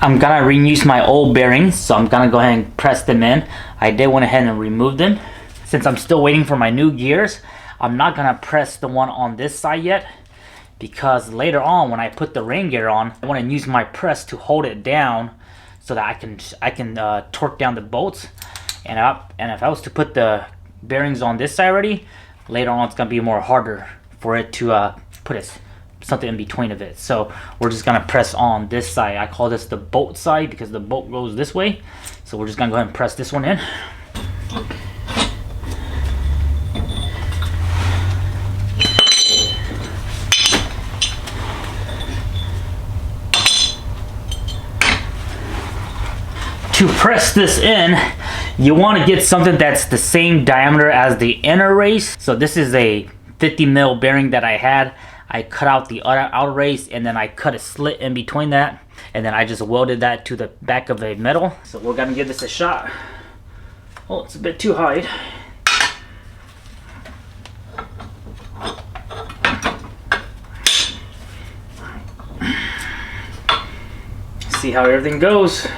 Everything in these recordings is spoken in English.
I'm gonna reuse my old bearings, so I'm gonna go ahead and press them in. I did went ahead and remove them. Since I'm still waiting for my new gears, I'm not gonna press the one on this side yet, because later on when I put the rain gear on, I want to use my press to hold it down so that I can torque down the bolts. And if I was to put the bearings on this side already, later on it's gonna be more harder for it to put something in between of it. So we're just gonna press on this side. I call this the bolt side because the bolt goes this way. So we're just gonna go ahead and press this one in. To press this in, you want to get something that's the same diameter as the inner race. So this is a 50 mil bearing that I had. I cut out the outer race and then I cut a slit in between that, and then I just welded that to the back of a metal. So we're gonna give this a shot. Oh, it's a bit too high. See how everything goes.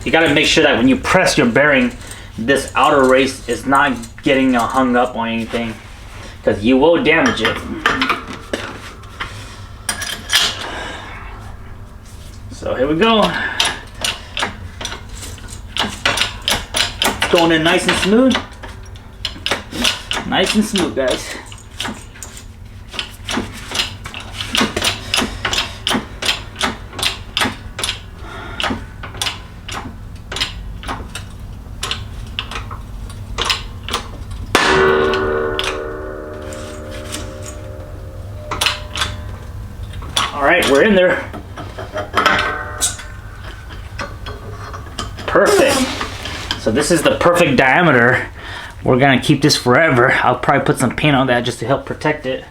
You gotta make sure that when you press your bearing, this outer race is not getting hung up on anything, because you will damage it. So here we go. It's going in nice and smooth. Nice and smooth, guys. Alright, we're in there. Perfect. So this is the perfect diameter. We're gonna keep this forever. I'll probably put some paint on that just to help protect it.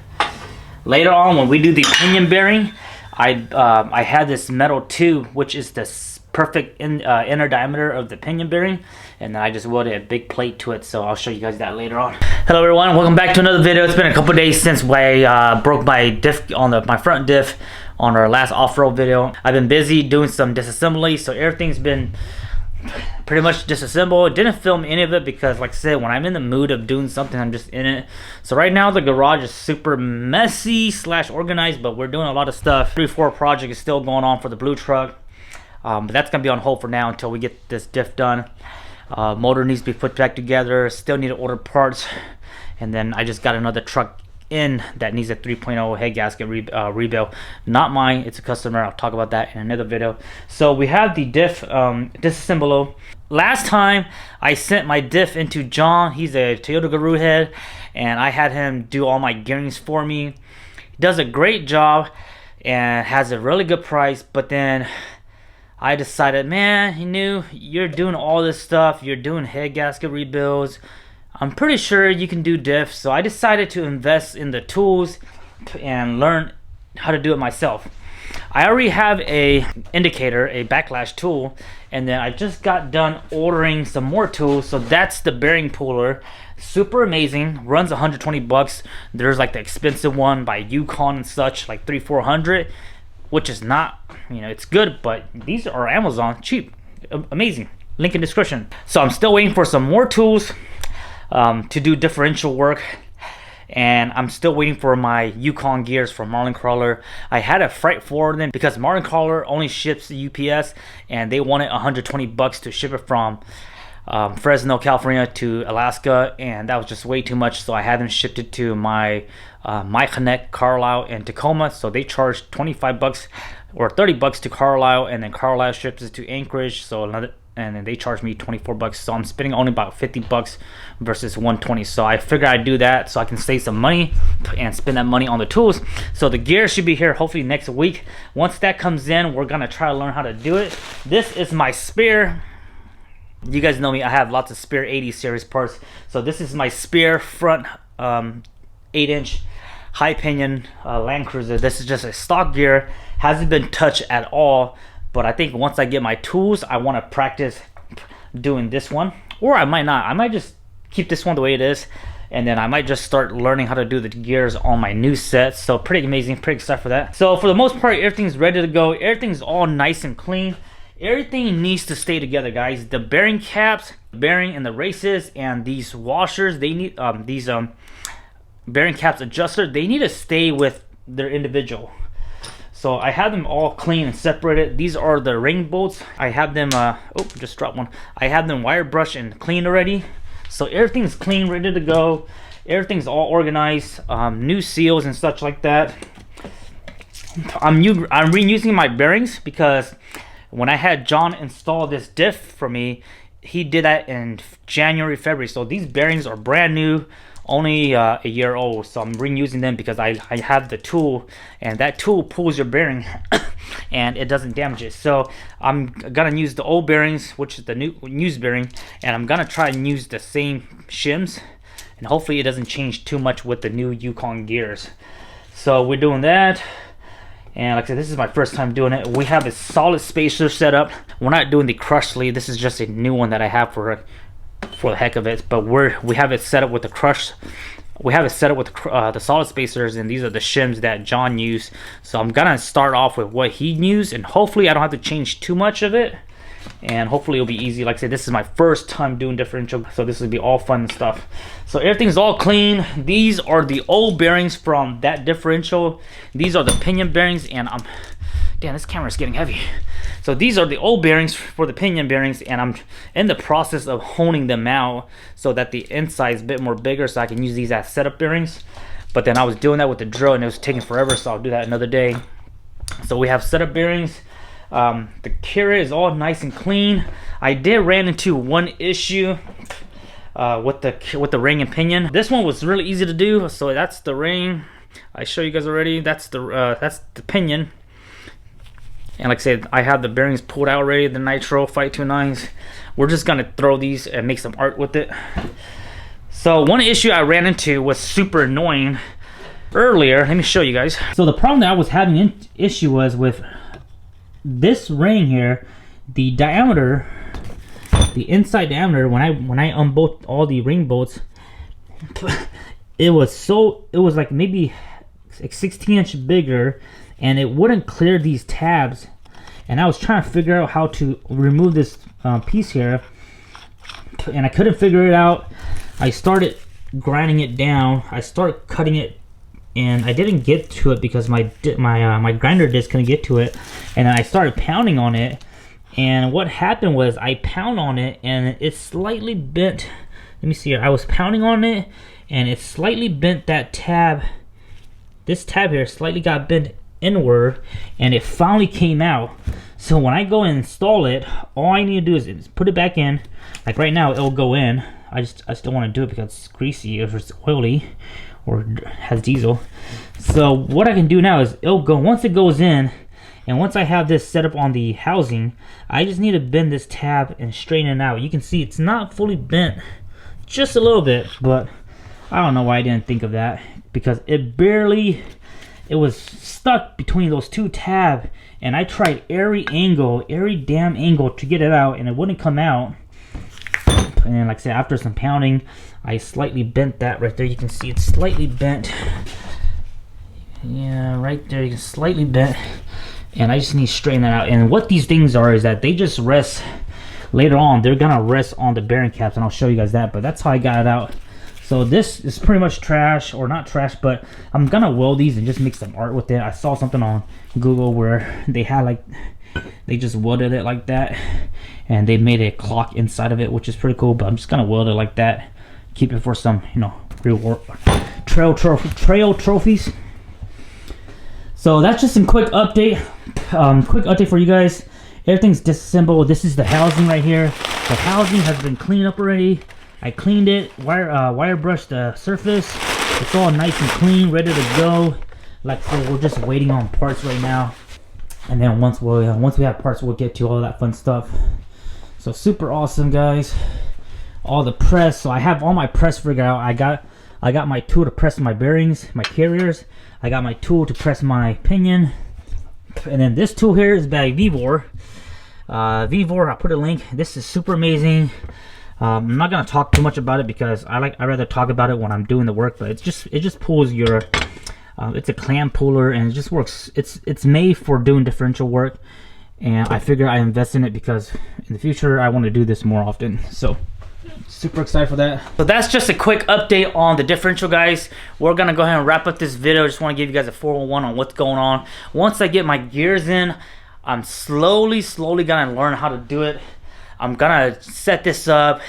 Later on, when we do the pinion bearing, I had this metal tube, which is the perfect inner diameter of the pinion bearing, and then I just welded a big plate to it. So I'll show you guys that later on. Hello everyone, welcome back to another video. It's been a couple days since I broke my diff on my front diff on our last off-road video. I've been busy doing some disassembly, so everything's been pretty much disassembled. Didn't film any of it because, like I said, when I'm in the mood of doing something, I'm just in it. So right now the garage is super messy / organized, but we're doing a lot of stuff. 3-4 project is still going on for the blue truck, but that's gonna be on hold for now until we get this diff done. Motor needs to be put back together. Still need to order parts, and then I just got another truck in that needs a 3.0 head gasket rebuild. Not mine, it's a customer. I'll talk about that in another video. So we have the diff disassemble. Last time I sent my diff into John. He's a Toyota Guru head, and I had him do all my gearings for me. He does a great job and has a really good price, but then I decided, man, you're doing all this stuff, you're doing head gasket rebuilds, I'm pretty sure you can do diff. So I decided to invest in the tools and learn how to do it myself. I already have a indicator, a backlash tool, and then I just got done ordering some more tools. So that's the bearing puller. Super amazing, runs 120 bucks. There's like the expensive one by Yukon and such, like 300-400, which is not, it's good, but these are Amazon, cheap, amazing. Link in description. So I'm still waiting for some more tools to do differential work, and I'm still waiting for my Yukon gears from Marlin Crawler. I had to freight forward them because Marlin Crawler only ships the UPS, and they wanted 120 bucks to ship it from Fresno, California to Alaska, and that was just way too much. So I had them shipped it to my Connect, Carlisle, and Tacoma. So they charged 25 bucks or 30 bucks to Carlisle, and then Carlisle ships it to Anchorage. So and then they charged me 24 bucks. So I'm spending only about 50 bucks versus 120. So I figured I'd do that so I can save some money and spend that money on the tools. So the gear should be here hopefully next week. Once that comes in, we're gonna try to learn how to do it. This is my spare. You guys know me, I have lots of spare 80 series parts. So this is my spare front 8-inch high pinion Land Cruiser. This is just a stock gear, hasn't been touched at all. But I think once I get my tools, I want to practice doing this one, or I might not. I might just keep this one the way it is, and then I might just start learning how to do the gears on my new set. So pretty amazing, pretty excited for that. So for the most part, everything's ready to go. Everything's all nice and clean. Everything needs to stay together, guys. The bearing caps, bearing and the races, and these washers, they need these bearing caps adjuster, they need to stay with their individual. So I have them all clean and separated. These are the ring bolts. I have them oh, just dropped one. I have them wire brushed and cleaned already. So everything's clean, ready to go. Everything's all organized. New seals and such like that. I'm reusing my bearings because when I had John install this diff for me, he did that in January, February. So these bearings are brand new, only a year old. So I'm reusing them because I have the tool, and that tool pulls your bearing and it doesn't damage it. So I'm gonna use the old bearings, which is the new used bearing, and I'm gonna try and use the same shims, and hopefully it doesn't change too much with the new Yukon gears. So we're doing that. And like I said, this is my first time doing it. We have a solid spacer set up. We're not doing the crush sleeve. This is just a new one that I have for the heck of it. But we have it set up with the crush. We have it set up with the solid spacers, and these are the shims that John used. So I'm gonna start off with what he used, and hopefully I don't have to change too much of it. And hopefully it'll be easy. Like I said, this is my first time doing differential, so this will be all fun stuff. So everything's all clean. These are the old bearings from that differential. These are the pinion bearings, and damn, this camera's getting heavy. So these are the old bearings for the pinion bearings, and I'm in the process of honing them out so that the inside is a bit more bigger, so I can use these as setup bearings. But then I was doing that with the drill, and it was taking forever, so I'll do that another day. So we have setup bearings. The carrier is all nice and clean. I did ran into one issue with the ring and pinion. This one was really easy to do. So that's the ring. I show you guys already. That's the pinion. And like I said, I have the bearings pulled out already. The Nitro 529s. We're just gonna throw these and make some art with it. So one issue I ran into was super annoying earlier. Let me show you guys. So the problem that I was having issue was with this ring here, the diameter, the inside diameter, when I unbolt all the ring bolts, it was like maybe 16-inch bigger, and it wouldn't clear these tabs. And I was trying to figure out how to remove this piece here, and I couldn't figure it out. I started grinding it down. I started cutting it, and I didn't get to it because my grinder disc couldn't get to it. And I started pounding on it, and what happened was I pound on it and it slightly bent. Let me see here. I was pounding on it and it slightly bent that tab. This tab here slightly got bent inward, and it finally came out. So when I go and install it, all I need to do is put it back in. Like right now, it'll go in. I still want to do it because it's greasy, or it's oily, or has diesel. So what I can do now is it'll go, once it goes in, and once I have this set up on the housing, I just need to bend this tab and straighten it out. You can see it's not fully bent, just a little bit, but I don't know why I didn't think of that, because it was stuck between those two tabs, and I tried every damn angle to get it out, and it wouldn't come out. And then, like I said, after some pounding, I slightly bent that right there. You can see it's slightly bent. Yeah, right there, you can slightly bent. And I just need to straighten that out. And what these things are is that they just rest, later on, they're gonna rest on the bearing caps, and I'll show you guys that, but that's how I got it out. So this is pretty much trash, or not trash, but I'm gonna weld these and just make some art with it. I saw something on Google where they had they just welded it like that, and they made a clock inside of it, which is pretty cool, but I'm just gonna weld it like that. Keep it for some, reward, trail trophies. So that's just some quick update. Quick update for you guys. Everything's disassembled. This is the housing right here. The housing has been cleaned up already. I cleaned it, wire brushed the surface. It's all nice and clean, ready to go. Like I said, we're just waiting on parts right now. And then once we have parts, we'll get to all that fun stuff. So super awesome, guys. All the press. So I have all my press figured out. I got my tool to press my bearings, my carriers. I got my tool to press my pinion. And then this tool here is by Vivor. Vivor, I'll put a link. This is super amazing. I'm not gonna talk too much about it because I rather talk about it when I'm doing the work. But it just pulls your. It's a clamp puller and it just works. It's made for doing differential work, and I figure I invest in it because in the future I want to do this more often. So super excited for that. So that's just a quick update on the differential, guys. We're gonna go ahead and wrap up this video. Just want to give you guys a 411 on what's going on. Once I get my gears in, I'm slowly gonna learn how to do it. I'm gonna set this up,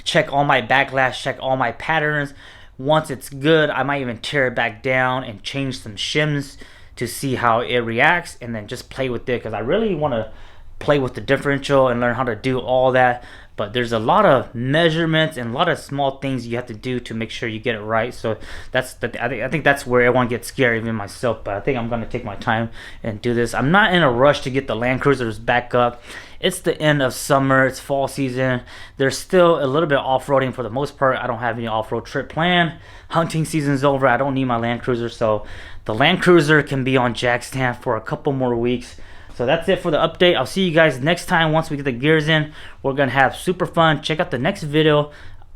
check all my backlash, check all my patterns. Once it's good, I might even tear it back down and change some shims to see how it reacts, and then just play with it because I really want to play with the differential and learn how to do all that. But there's a lot of measurements and a lot of small things you have to do to make sure you get it right. So that's I think that's where everyone gets scared, even myself. But I think I'm gonna take my time and do this. I'm not in a rush to get the Land Cruisers back up. It's the end of summer, it's fall season. There's still a little bit of off-roading for the most part. I don't have any off-road trip planned. Hunting season's over. I don't need my Land Cruiser, so the Land Cruiser can be on jack stand for a couple more weeks. So that's it for the update. I'll see you guys next time. Once we get the gears in, we're gonna have super fun. Check out the next video.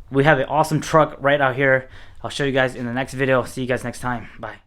We have an awesome truck right out here. I'll show you guys in the next video. See you guys next time. Bye.